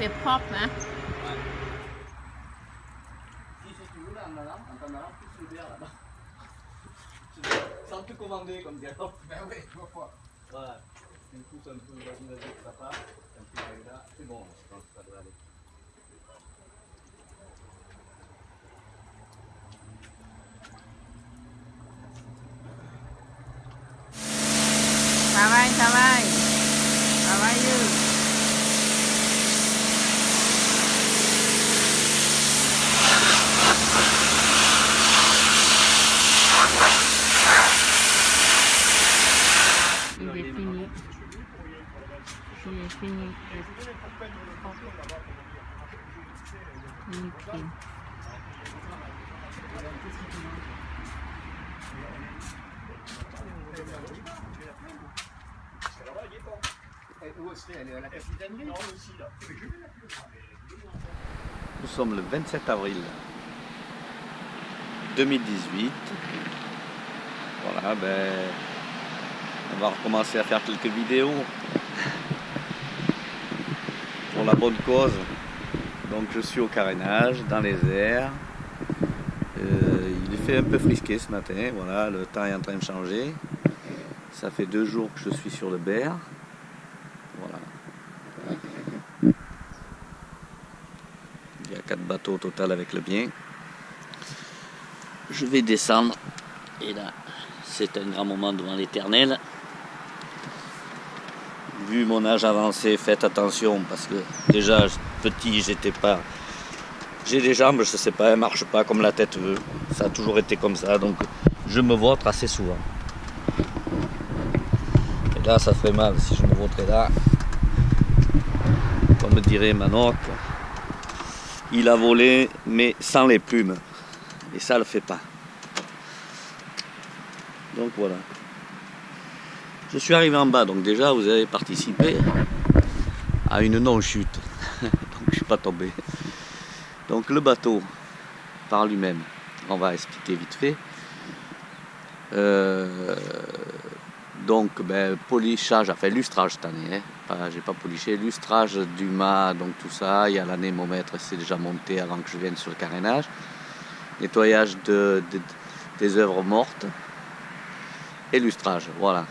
fait propre, hein. Si tu veux, là, en allant, pousse le verre là-bas. Sans te commander comme dialogue. Ben oui, 3 fois. Voilà. Tu me pousses un peu, vas-y, que ça passe. Un petit peu là. C'est bon, je pense que ça doit aller. Travaille. Il est fini. Nickel. Nous sommes le 27 avril 2018. Voilà, on va recommencer à faire quelques vidéos pour la bonne cause. Donc je suis au carénage, dans les airs. Il fait un peu frisqué ce matin, voilà, le temps est en train de changer. Ça fait 2 jours que je suis sur le Berre. Voilà. Il y a 4 bateaux au total avec le bien. Je vais descendre et là c'est un grand moment devant l'Éternel. Vu mon âge avancé, faites attention parce que déjà petit j'étais pas. J'ai des jambes, je sais pas, elles marchent pas comme la tête veut. Ça a toujours été comme ça, donc je me vautre assez souvent. Et là ça ferait mal si je me vautrais là. Comme dirait Manoc, il a volé mais sans les plumes. Et ça le fait pas. Donc voilà. Je suis arrivé en bas, donc déjà vous avez participé à une non-chute. Donc je suis pas tombé. Donc le bateau par lui-même, on va expliquer vite fait. Donc polissage, enfin lustrage cette année, j'ai pas poliché, lustrage du mât, donc tout ça, il y a l'anémomètre, c'est déjà monté avant que je vienne sur le carénage. Nettoyage des œuvres mortes et lustrage, voilà.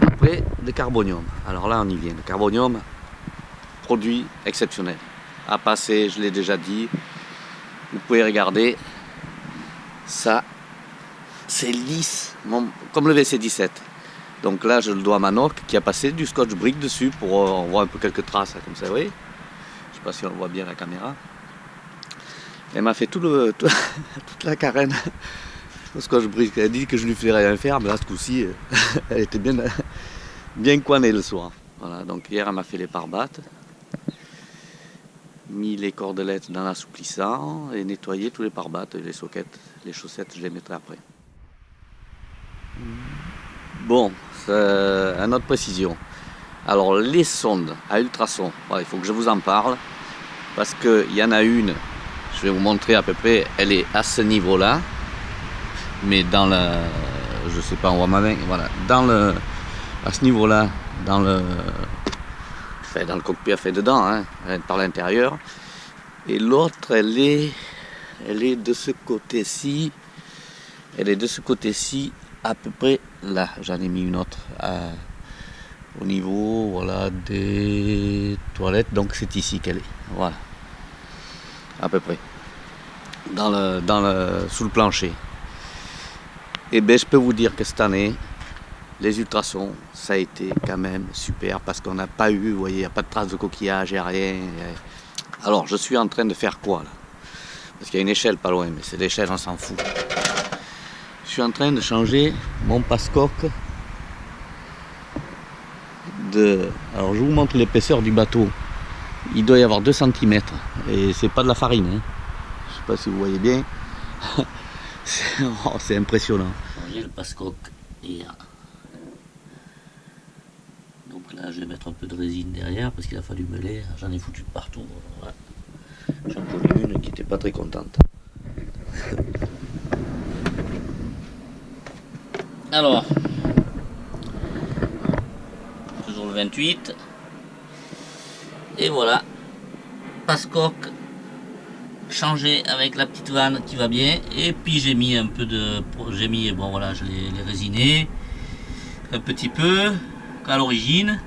Après, le carbonium. Alors là, on y vient. Le carbonium, produit exceptionnel. À passer, je l'ai déjà dit. Vous pouvez regarder. Ça, c'est lisse, comme le WC-17. Donc là, je le dois à Manoc qui a passé du scotch brick dessus pour on voit un peu quelques traces, comme ça, vous voyez. Je sais pas si on voit bien la caméra. Elle m'a fait toute la carène. Parce que elle a dit que je lui ferais rien faire, mais là ce coup-ci, elle était bien coinée le soir. Voilà, donc hier elle m'a fait les pare-battes, mis les cordelettes dans l'assouplissant et nettoyé tous les pare-battes et les soquettes. Les chaussettes, je les mettrai après. Bon, une autre précision. Alors les sondes à ultrasons, voilà, il faut que je vous en parle, parce qu'il y en a une, je vais vous montrer à peu près, elle est à ce niveau-là. Mais dans le, je sais pas, on voit ma main, voilà, à ce niveau-là, dans le cockpit, fait dedans, hein, par l'intérieur. Et l'autre, elle est de ce côté-ci, à peu près là. J'en ai mis une autre au niveau, voilà, des toilettes. Donc c'est ici qu'elle est, voilà, à peu près, sous le plancher. Et bien je peux vous dire que cette année, les ultrasons, ça a été quand même super parce qu'on n'a pas eu, vous voyez, il n'y a pas de traces de coquillage, il n'y a rien. Alors je suis en train de faire quoi là? Parce qu'il y a une échelle pas loin, mais c'est l'échelle, on s'en fout. Je suis en train de changer mon passe-coque Alors je vous montre l'épaisseur du bateau. Il doit y avoir 2 cm et c'est pas de la farine, hein. Je sais pas si vous voyez bien. C'est impressionnant. J'ai le passe-coque et donc là je vais mettre un peu de résine derrière parce qu'il a fallu meuler. J'en ai foutu de partout. Voilà. J'en connais une qui n'était pas très contente. Alors, toujours le 28. Et voilà. passe-coque changé avec la petite vanne qui va bien. Et puis j'ai mis un peu de... J'ai mis, bon voilà, je l'ai résiné un petit peu à l'origine.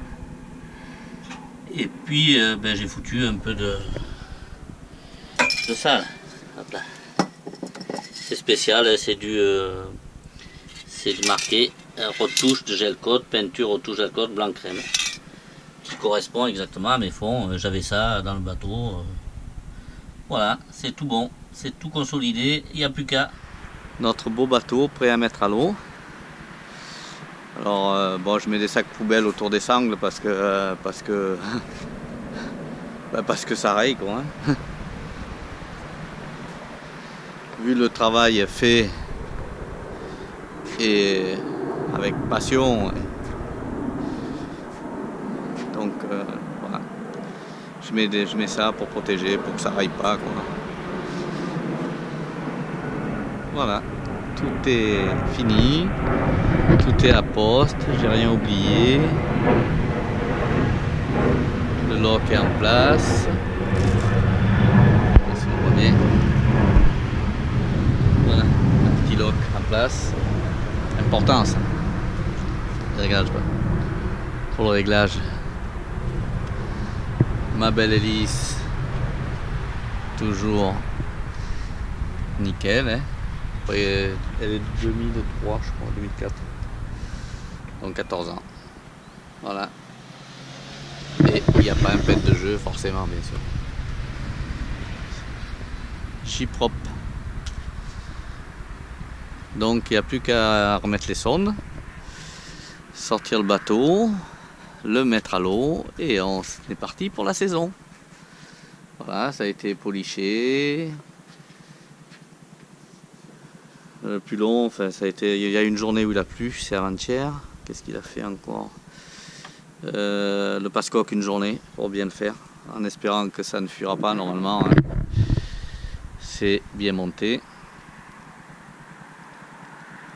Et puis j'ai foutu un peu de sale. Hop là. C'est spécial, c'est du marqué retouche de gel coat, peinture retouche gel coat blanc crème, qui correspond exactement à mes fonds. J'avais ça dans le bateau. Voilà, c'est tout bon, c'est tout consolidé, il n'y a plus qu'à. Notre beau bateau prêt à mettre à l'eau. Alors bon, je mets des sacs poubelles autour des sangles parce que parce que ça raye quoi. Hein. Vu le travail fait et avec passion, donc voilà. Je mets ça pour protéger, pour que ça raille pas quoi. Voilà, tout est fini, tout est à poste, j'ai rien oublié. Le lock est en place. Si on voit bien. Voilà, un petit lock en place. Important ça. Le réglage, pour le réglage. Ma belle hélice, toujours nickel. Hein. Après, elle est de 2003, je crois, 2004. Donc 14 ans. Voilà. Et il n'y a pas un pet de jeu, forcément, bien sûr. Chip propre. Donc il n'y a plus qu'à remettre les sondes, sortir le bateau, le mettre à l'eau et on est parti pour la saison. Voilà, ça a été poliché. Le plus long, enfin, ça a été, il y a une journée où il a plu, c'est avant-hier. Qu'est-ce qu'il a fait encore? Le passe-coque une journée pour bien le faire, en espérant que ça ne fuira pas normalement. Hein. C'est bien monté.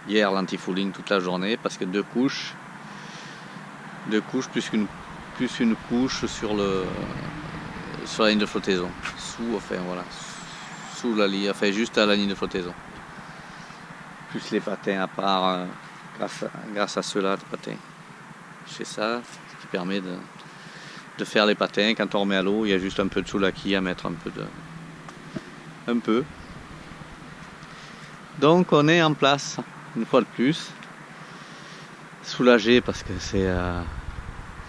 Hier l'anti-fouling toute la journée parce que deux couches plus une couche sur la ligne de flottaison, sous la ligne, enfin juste à la ligne de flottaison. Plus les patins à part, grâce à ceux-là de patins. C'est ça qui permet de faire les patins. Quand on remet à l'eau, il y a juste un peu de soulaki à mettre un peu. Donc on est en place. Une fois de plus, soulagé parce que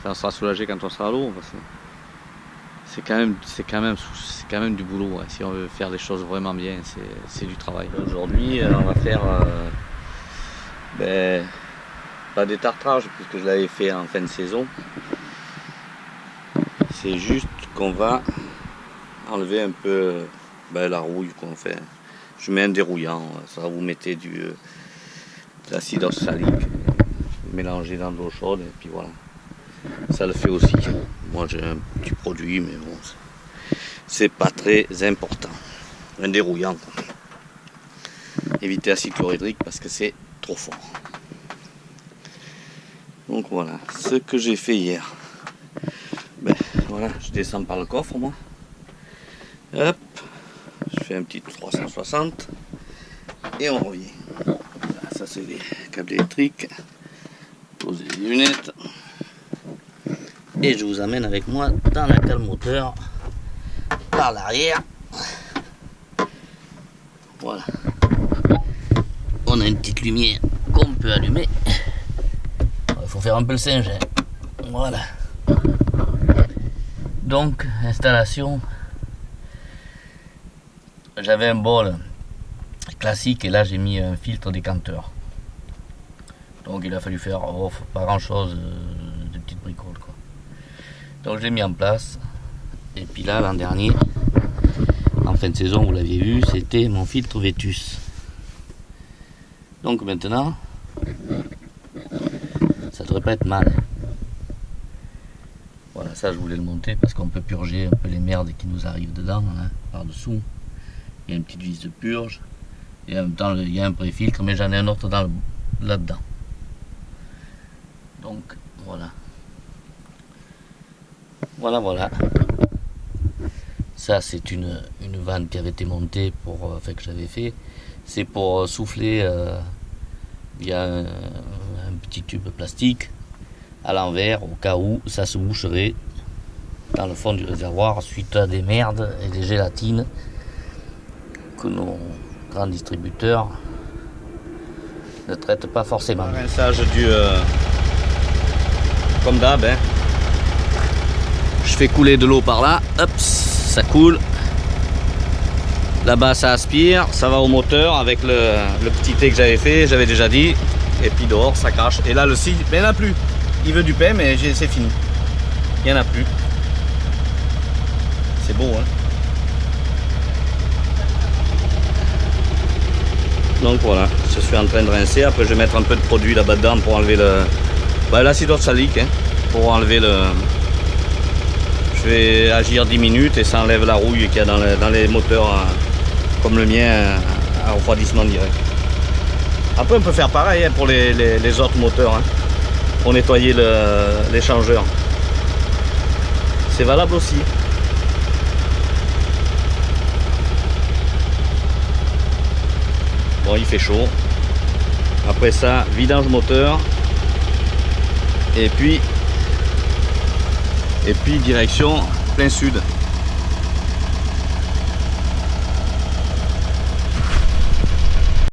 on sera soulagé quand on sera à l'eau. C'est quand même du boulot. Ouais. Si on veut faire les choses vraiment bien, c'est du travail. Aujourd'hui, on va faire pas des tartrages puisque je l'avais fait en fin de saison. C'est juste qu'on va enlever un peu la rouille qu'on fait. Je mets un dérouillant. Ça, vous mettez de l'acide oxalique mélangé dans de l'eau chaude et puis voilà, ça le fait aussi. Moi j'ai un petit produit mais bon, c'est pas très important. Un dérouillant quoi. Évitez l'acide chlorhydrique parce que c'est trop fort. Donc voilà ce que j'ai fait hier. Voilà, je descends par le coffre moi. Hop, je fais un petit 360 et on revient. Ça c'est les câbles électriques. Posez les lunettes. Et je vous amène avec moi dans la cale moteur par l'arrière. Voilà. On a une petite lumière qu'on peut allumer. Il faut faire un peu le singe. Hein. Voilà. Donc, installation. J'avais un bol classique et là j'ai mis un filtre décanteur. Donc il a fallu faire pas grand chose, de petites bricoles quoi. Donc je l'ai mis en place. Et puis là l'an dernier, en fin de saison vous l'aviez vu, c'était mon filtre Vétus. Donc maintenant, ça devrait pas être mal. Voilà, ça je voulais le monter parce qu'on peut purger un peu les merdes qui nous arrivent dedans, hein, par dessous. Il y a une petite vis de purge. Et en même temps il y a un pré-filtre, mais j'en ai un autre là-dedans. Donc voilà. Voilà. Ça, c'est une vanne qui avait été montée pour, enfin que j'avais fait. C'est pour souffler via un petit tube plastique à l'envers au cas où ça se boucherait dans le fond du réservoir suite à des merdes et des gélatines que nos grands distributeurs ne traitent pas forcément. Un rinçage du comme d'hab, hein. Je fais couler de l'eau par là, hop, ça coule. Là-bas ça aspire, ça va au moteur avec le petit thé que j'avais fait, j'avais déjà dit. Et puis dehors ça crache. Et là le scie, ben il n'y en a plus. Il veut du pain mais c'est fini. Il n'y en a plus. C'est beau, hein. Donc voilà, je suis en train de rincer. Après je vais mettre un peu de produit là-bas dedans pour enlever l'acide oxalique, hein, pour enlever le... Je vais agir 10 minutes et ça enlève la rouille qu'il y a dans les moteurs comme le mien à refroidissement direct. Après on peut faire pareil, hein, pour les autres moteurs, hein, pour nettoyer l'échangeur. C'est valable aussi. Bon, il fait chaud. Après ça, vidange moteur. Et puis direction plein sud.